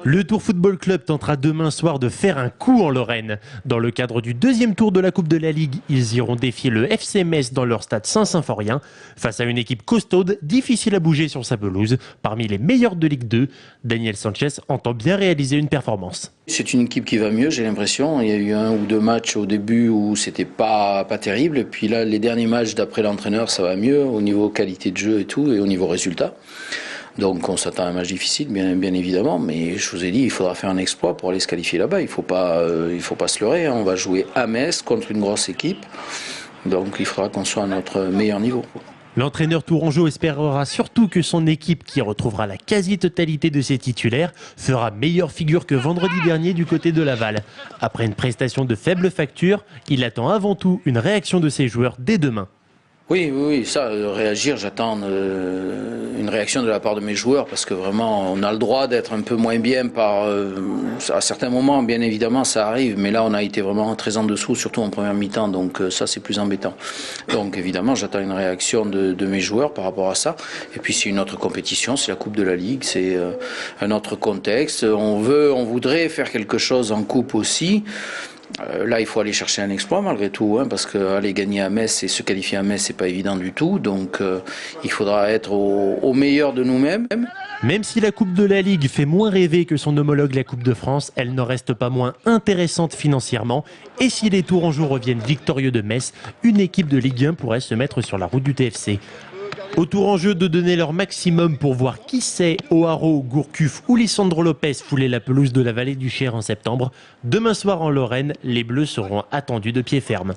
Le Tours Football Club tentera demain soir de faire un coup en Lorraine. Dans le cadre du deuxième tour de la Coupe de la Ligue, ils iront défier le FC Metz dans leur stade Saint-Symphorien. Face à une équipe costaude, difficile à bouger sur sa pelouse. Parmi les meilleurs de Ligue 2, Daniel Sanchez entend bien réaliser une performance. C'est une équipe qui va mieux, j'ai l'impression. Il y a eu 1 ou 2 matchs au début où c'était pas terrible. Et puis là, les derniers matchs d'après l'entraîneur, ça va mieux au niveau qualité de jeu et tout, et au niveau résultat. Donc on s'attend à un match difficile, bien évidemment, mais je vous ai dit, il faudra faire un exploit pour aller se qualifier là-bas. Il faut pas se leurrer, hein. On va jouer à Metz contre une grosse équipe, donc il faudra qu'on soit à notre meilleur niveau. L'entraîneur tourangeau espérera surtout que son équipe, qui retrouvera la quasi-totalité de ses titulaires, fera meilleure figure que vendredi dernier du côté de Laval. Après une prestation de faible facture, il attend avant tout une réaction de ses joueurs dès demain. Oui, ça, réagir, j'attends une réaction de la part de mes joueurs parce que vraiment, on a le droit d'être un peu moins bien à certains moments, bien évidemment, ça arrive, mais là, on a été vraiment très en dessous, surtout en première mi-temps, donc ça, c'est plus embêtant. Donc, évidemment, j'attends une réaction de mes joueurs par rapport à ça. Et puis, c'est une autre compétition, c'est la Coupe de la Ligue, c'est un autre contexte. On voudrait faire quelque chose en Coupe aussi. Là, il faut aller chercher un exploit malgré tout, hein, parce qu'aller gagner à Metz et se qualifier à Metz, c'est pas évident du tout. Donc, il faudra être au meilleur de nous-mêmes. Même si la Coupe de la Ligue fait moins rêver que son homologue la Coupe de France, elle n'en reste pas moins intéressante financièrement. Et si les Tourangeaux reviennent victorieux de Metz, une équipe de Ligue 1 pourrait se mettre sur la route du TFC. Au Tourangeaux de donner leur maximum pour voir qui sait, O'Haraud, Gourcuff ou Lisandro Lopez fouler la pelouse de la vallée du Cher en septembre. Demain soir en Lorraine, les Bleus seront attendus de pied ferme.